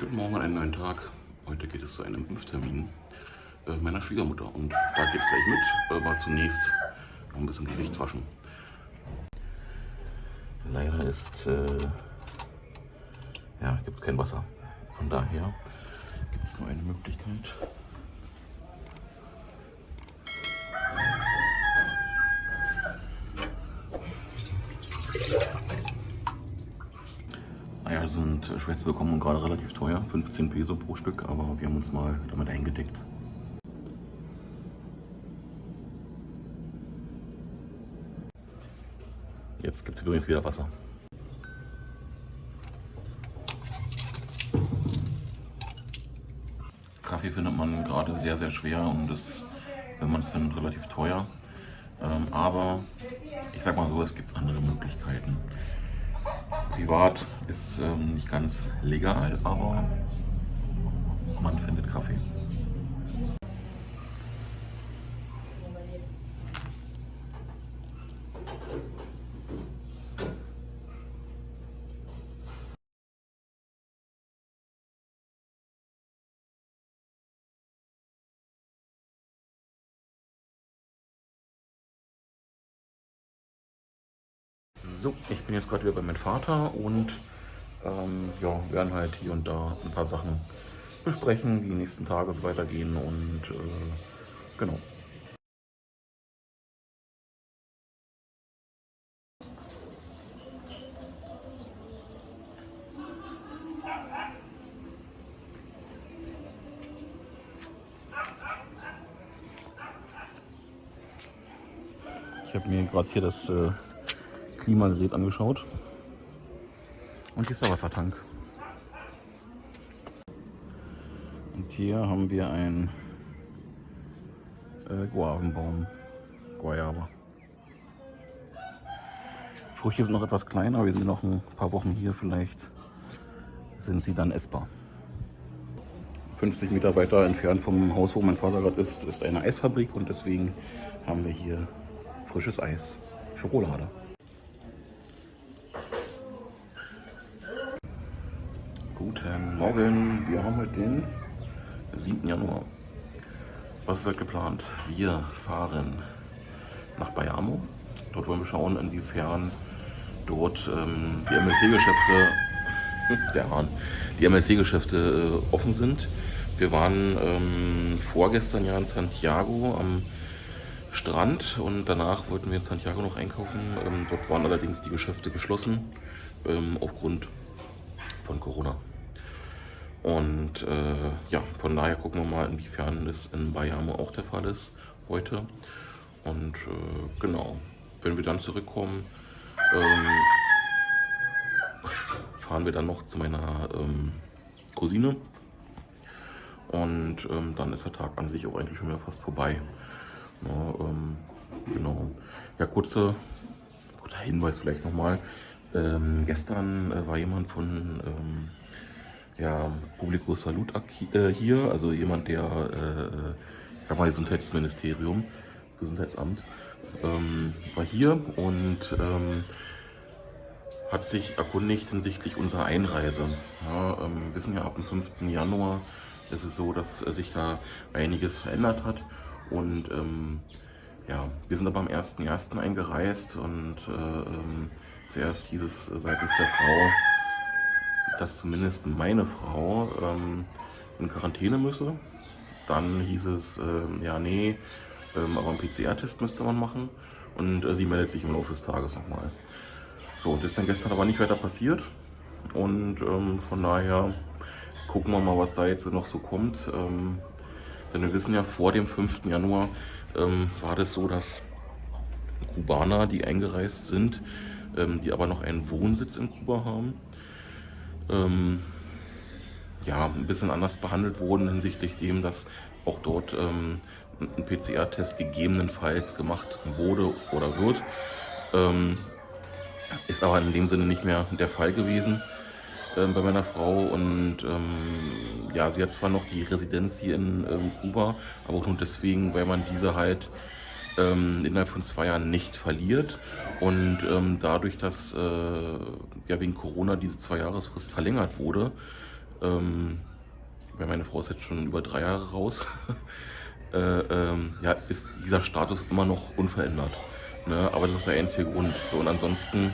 Guten Morgen an einen neuen Tag. Heute geht es zu einem Impftermin meiner Schwiegermutter und da geht es gleich mit. Aber zunächst noch ein bisschen Gesicht waschen. Leider gibt es kein Wasser. Von daher gibt es nur eine Möglichkeit. Eier sind schwer zu bekommen und gerade relativ teuer, 15 Peso pro Stück, aber wir haben uns mal damit eingedeckt. Jetzt gibt es übrigens wieder Wasser. Kaffee findet man gerade sehr, sehr schwer und ist, wenn man es findet, relativ teuer. Aber ich sag mal so, es gibt andere Möglichkeiten. Privat ist nicht ganz legal, aber man findet Kaffee. So, ich bin jetzt gerade wieder bei meinem Vater und werden halt hier und da ein paar Sachen besprechen, wie die nächsten Tage so weitergehen und genau. Ich habe mir gerade hier das Klimagerät angeschaut und hier ist der Wassertank. Und hier haben wir einen Guavenbaum, Guayaba. Früchte sind noch etwas kleiner, wir sind noch ein paar Wochen hier, vielleicht sind sie dann essbar. 50 Meter weiter entfernt vom Haus, wo mein Vater gerade ist eine Eisfabrik und deswegen haben wir hier frisches Eis, Schokolade. Guten Morgen, wir haben heute den 7. Januar. Was ist heute geplant? Wir fahren nach Bayamo. Dort wollen wir schauen, inwiefern dort die MLC-Geschäfte die MLC-Geschäfte offen sind. Wir waren vorgestern ja in Santiago am Strand und danach wollten wir in Santiago noch einkaufen. Dort waren allerdings die Geschäfte geschlossen aufgrund von Corona. Und von daher gucken wir mal, inwiefern es in Bayamo auch der Fall ist heute. Und genau, wenn wir dann zurückkommen, fahren wir dann noch zu meiner Cousine. Und dann ist der Tag an sich auch eigentlich schon wieder fast vorbei. Ja, genau. Ja, kurzer Hinweis vielleicht nochmal. Gestern war jemand von Publico Salud hier, also jemand, der, ich sag mal, Gesundheitsamt, war hier und hat sich erkundigt hinsichtlich unserer Einreise. Ja, wir wissen ja, ab dem 5. Januar ist es so, dass sich da einiges verändert hat und wir sind aber am 1.1. eingereist und zuerst hieß es seitens der Frau, dass zumindest meine Frau in Quarantäne müsse. Dann hieß es, aber einen PCR-Test müsste man machen und sie meldet sich im Laufe des Tages nochmal. So, das ist dann gestern aber nicht weiter passiert und von daher gucken wir mal, was da jetzt noch so kommt. Denn wir wissen ja, vor dem 5. Januar war das so, dass Kubaner, die eingereist sind, die aber noch einen Wohnsitz in Kuba haben, ein bisschen anders behandelt wurden hinsichtlich dem, dass auch dort ein PCR-Test gegebenenfalls gemacht wurde oder wird. Ist aber in dem Sinne nicht mehr der Fall gewesen bei meiner Frau und sie hat zwar noch die Residenz hier in Kuba, aber auch nur deswegen, weil man diese halt innerhalb von 2 Jahren nicht verliert und dadurch, dass wegen Corona diese 2-Jahresfrist verlängert wurde, weil meine Frau ist jetzt schon über 3 Jahre raus, ja, ist dieser Status immer noch unverändert. Ne? Aber das ist der einzige Grund. So, und ansonsten,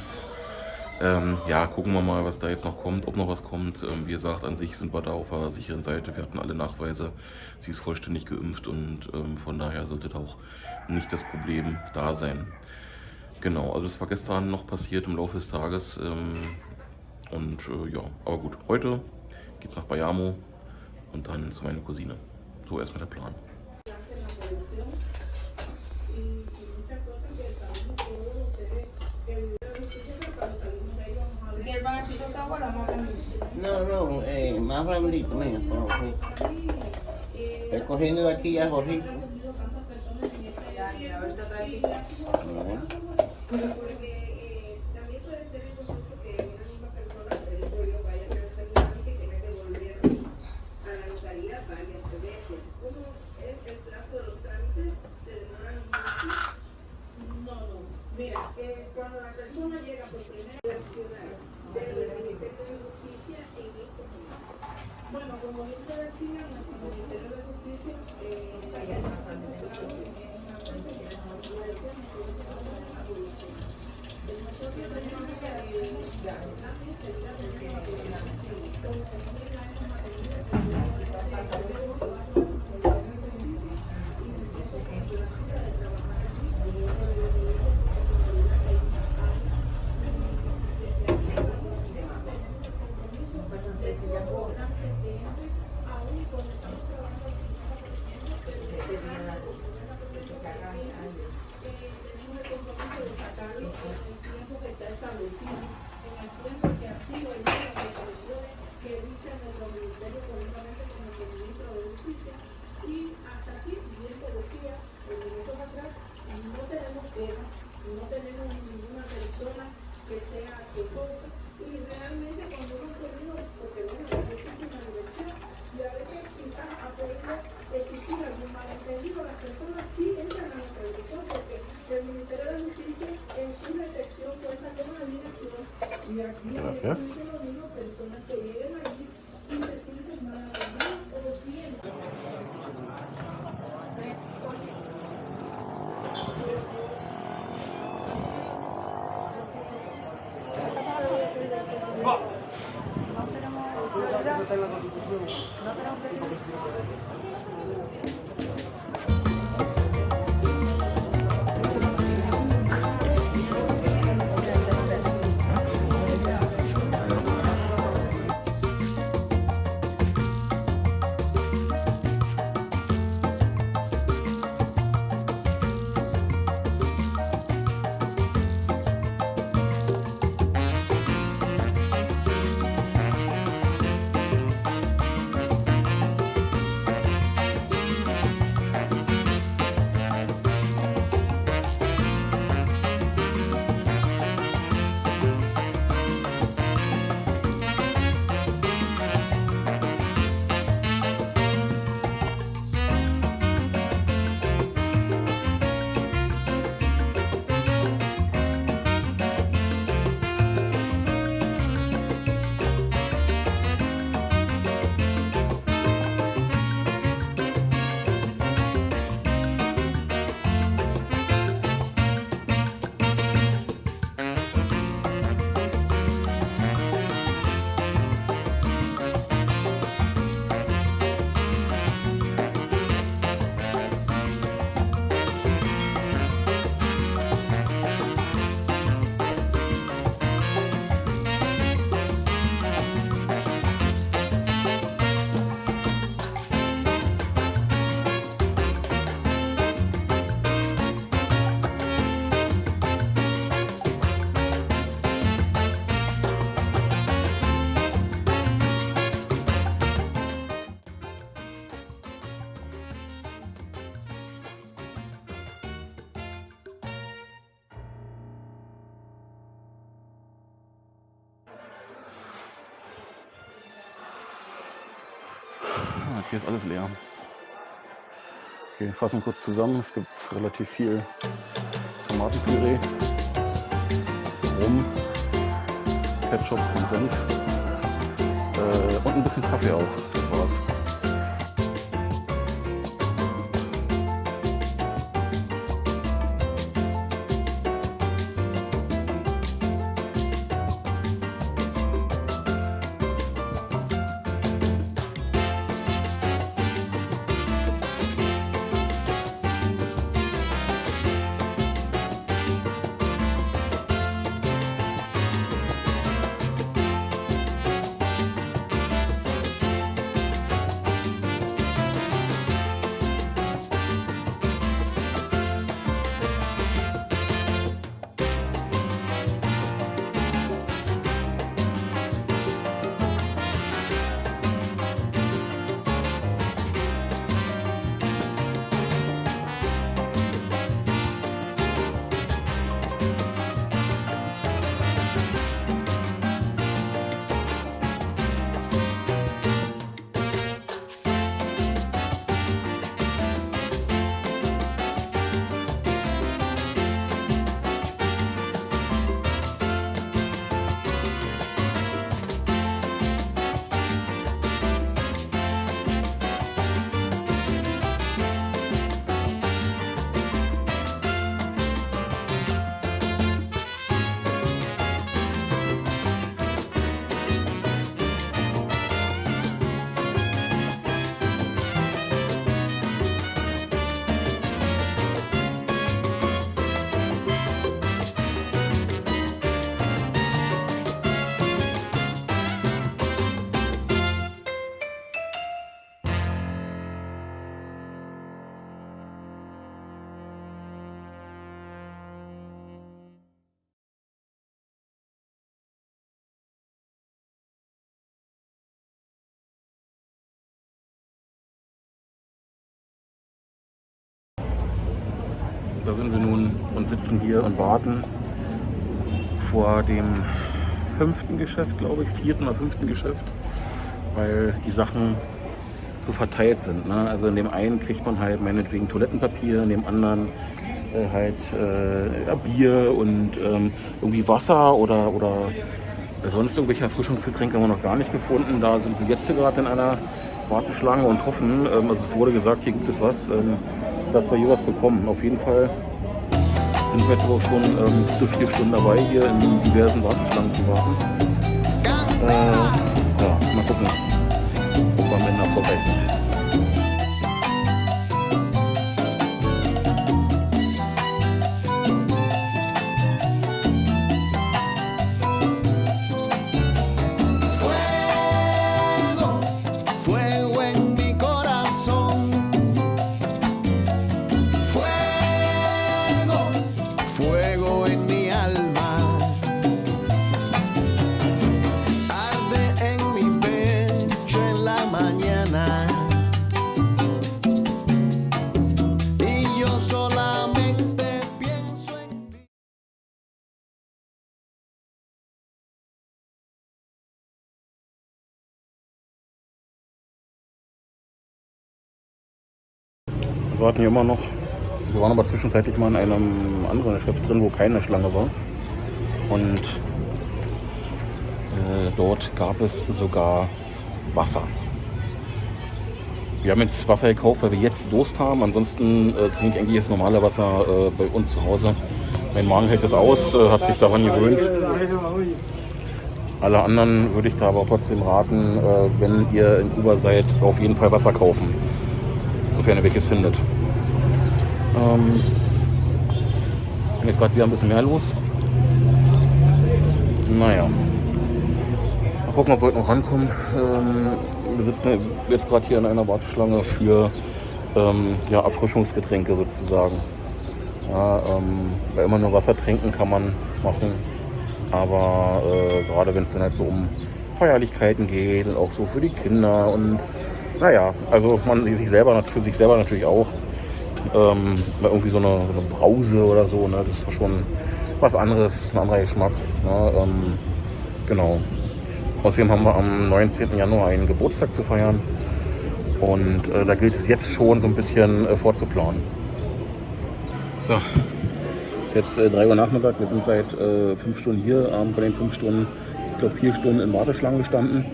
ja, gucken wir mal, was da jetzt noch kommt, ob noch was kommt. Wie gesagt, an sich sind wir da auf der sicheren Seite. Wir hatten alle Nachweise. Sie ist vollständig geimpft und von daher sollte da auch nicht das Problem da sein. Genau, also das war gestern noch passiert im Laufe des Tages. Ja, aber gut, heute geht's nach Bayamo und dann zu meiner Cousine. So erstmal der Plan. No, más blandito, mira, escogiendo de aquí ya es horrible. También puede ser el proceso que una misma persona, por ejemplo yo, vaya a hacer un trámite y tenga que volver a la notaría varias veces. ¿Cómo es el plazo de los trámites? ¿Se demoran mucho? No. Mira, cuando la persona llega por primera vez del Ministerio de Justicia en este momento. Bueno, como yo te decía, nuestro Ministerio de Justicia no tenemos ninguna persona que sea quejosa y realmente cuando hemos tenido, porque bueno, es una dirección y a veces quizás ha podido existir algún malentendido, las personas sí entran a nuestra dirección porque el Ministerio de Justicia es una excepción que esa toma de dirección y aquí Gracias. lo mismo personas que lleguen allí y se sienten mal o lo sienten. Hier ist alles leer. Okay, fassen kurz zusammen. Es gibt relativ viel Tomatenpüree, Rum, Ketchup und Senf. Und ein bisschen Kaffee auch. Das war's. Da sind wir nun und sitzen hier und warten vor dem 5. Geschäft, glaube ich, 4. oder 5. Geschäft, weil die Sachen so verteilt sind. Ne? Also in dem einen kriegt man halt meinetwegen Toilettenpapier, in dem anderen ja, Bier und irgendwie Wasser oder sonst irgendwelche Erfrischungsgetränke haben wir noch gar nicht gefunden. Da sind wir jetzt gerade in einer Warteschlange und hoffen, also es wurde gesagt, hier gibt es was, dass wir hier was bekommen. Auf jeden Fall sind wir jetzt auch schon so 4 Stunden dabei, hier in diversen Warteschlangen zu warten. Ja, mal gucken, ob wir am Ende erfolgreich sind. Wir warten hier immer noch. Wir waren aber zwischenzeitlich mal in einem anderen Geschäft drin, wo keine Schlange war. Und dort gab es sogar Wasser. Wir haben jetzt Wasser gekauft, weil wir jetzt Durst haben. Ansonsten trinke ich eigentlich das normale Wasser bei uns zu Hause. Mein Magen hält es aus, hat sich daran gewöhnt. Alle anderen würde ich da aber trotzdem raten, wenn ihr in Kuba seid, auf jeden Fall Wasser kaufen. Sofern ihr welches findet. Jetzt gerade wieder ein bisschen mehr los. Naja. Mal gucken, ob wir heute noch rankommen. Wir sitzen jetzt gerade hier in einer Warteschlange für ja, Erfrischungsgetränke sozusagen. Ja, weil immer nur Wasser trinken kann man machen. Aber gerade wenn es dann halt so um Feierlichkeiten geht und auch so für die Kinder und naja, also man sich selber, für sich selber natürlich auch. Irgendwie so eine Brause oder so, ne? Das ist schon was anderes, ein anderer Geschmack. Ne? Genau. Außerdem haben wir am 19. Januar einen Geburtstag zu feiern und da gilt es jetzt schon so ein bisschen vorzuplanen. So, es ist jetzt 3 Uhr Nachmittag, wir sind seit 5 Stunden hier, haben von den 5 Stunden, ich glaube 4 Stunden in Warteschlangen gestanden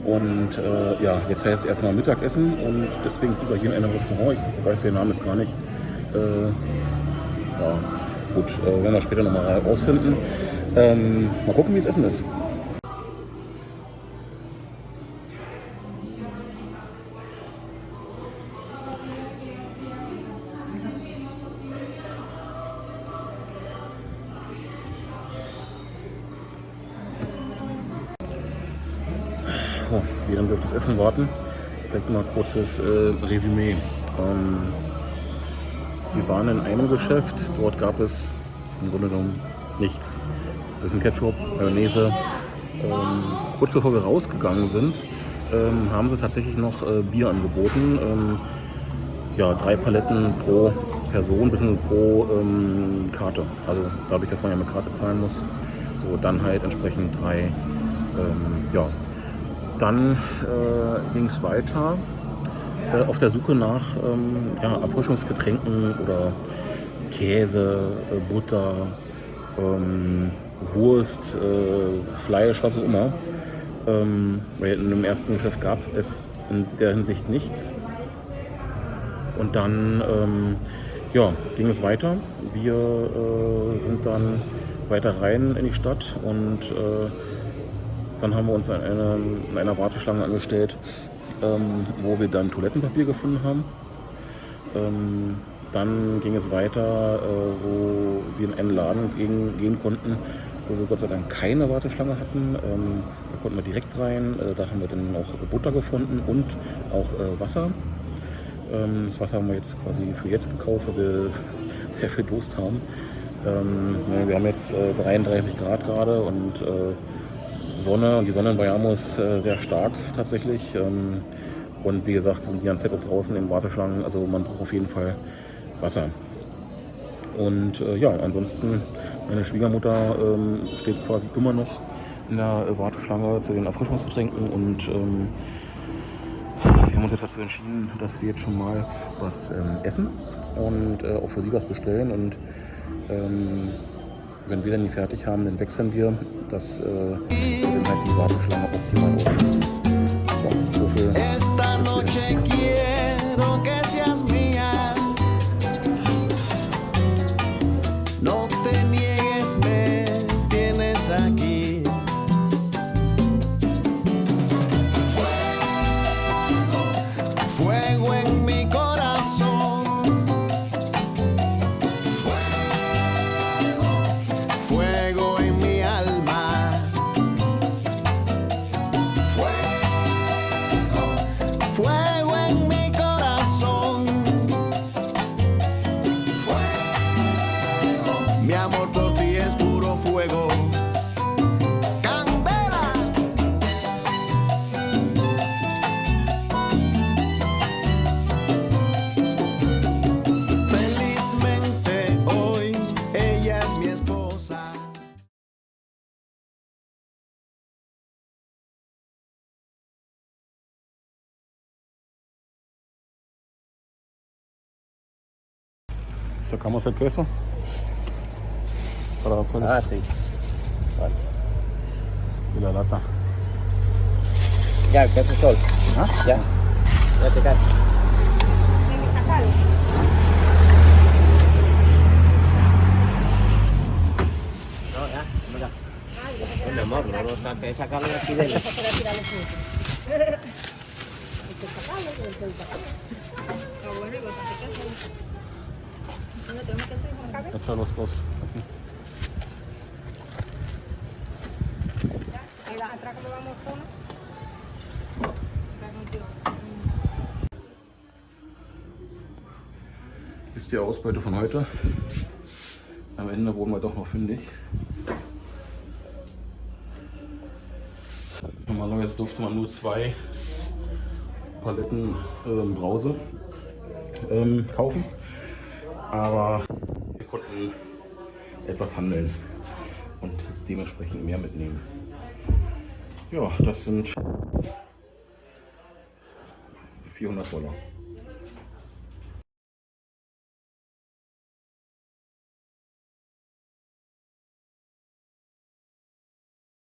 Und ja, jetzt heißt es erstmal Mittagessen und deswegen sind wir hier in einem Restaurant. Ich weiß den Namen jetzt gar nicht. Ja, gut, werden wir später nochmal rausfinden. Mal gucken, wie das Essen ist. So, während wir auf das Essen warten, vielleicht mal ein kurzes Resümee. Wir waren in einem Geschäft, dort gab es im Grunde genommen nichts. Ein bisschen Ketchup, Mayonnaise. Kurz bevor wir rausgegangen sind, haben sie tatsächlich noch Bier angeboten. Ja, 3 Paletten pro Person, bzw. pro Karte. Also dadurch, dass man ja mit Karte zahlen muss, so dann halt entsprechend 3. Ja. Dann ging es weiter auf der Suche nach ja, Erfrischungsgetränken oder Käse, Butter, Wurst, Fleisch, was auch immer. Weil in dem ersten Geschäft gab es in der Hinsicht nichts. Und dann ja, ging es weiter. Wir sind dann weiter rein in die Stadt und dann haben wir uns in einer Warteschlange angestellt, wo wir dann Toilettenpapier gefunden haben. Dann ging es weiter, wo wir in einen Laden gehen konnten, wo wir Gott sei Dank keine Warteschlange hatten. Da konnten wir direkt rein. Da haben wir dann auch Butter gefunden und auch Wasser. Das Wasser haben wir jetzt quasi für jetzt gekauft, weil wir sehr viel Durst haben. Wir haben jetzt 33 Grad gerade und Sonne, und die Sonne in Bayamo ist sehr stark tatsächlich. Und wie gesagt, sind die ganze Zeit auch draußen in Warteschlangen, also man braucht auf jeden Fall Wasser. Und ja, ansonsten, meine Schwiegermutter steht quasi immer noch in der Warteschlange zu den Erfrischungsgetränken und wir haben uns jetzt dazu entschieden, dass wir jetzt schon mal was essen und auch für sie was bestellen. Und wenn wir dann die fertig haben, dann wechseln wir, dass wir dann halt die Warteschlange optimal aufnutzen. Ja, so viel. Esta noche quiero que seas mía. No te niegues, me tienes aquí. Fuego en mi corazón. Fuego en mi alma. Fuego en mi corazón. Mi amor por ti es puro fuego. Candela. Felizmente hoy ella es mi esposa. ¿Sacamos el queso? Para después sí. Vale. de la lata. Ya, el queso sol. ¿Ah? Ya. Ya te cae. No, ya, mira. Mi amor, no lo saques, sacarlo de aquí de él. Echa los dos. Aquí. Atrás que vamos solos. Ist die Ausbeute von heute. Am Ende wurden wir doch noch fündig. Normalerweise durfte man nur 2 Paletten Brause kaufen, aber wir konnten etwas handeln und dementsprechend mehr mitnehmen. Ja, das sind $400.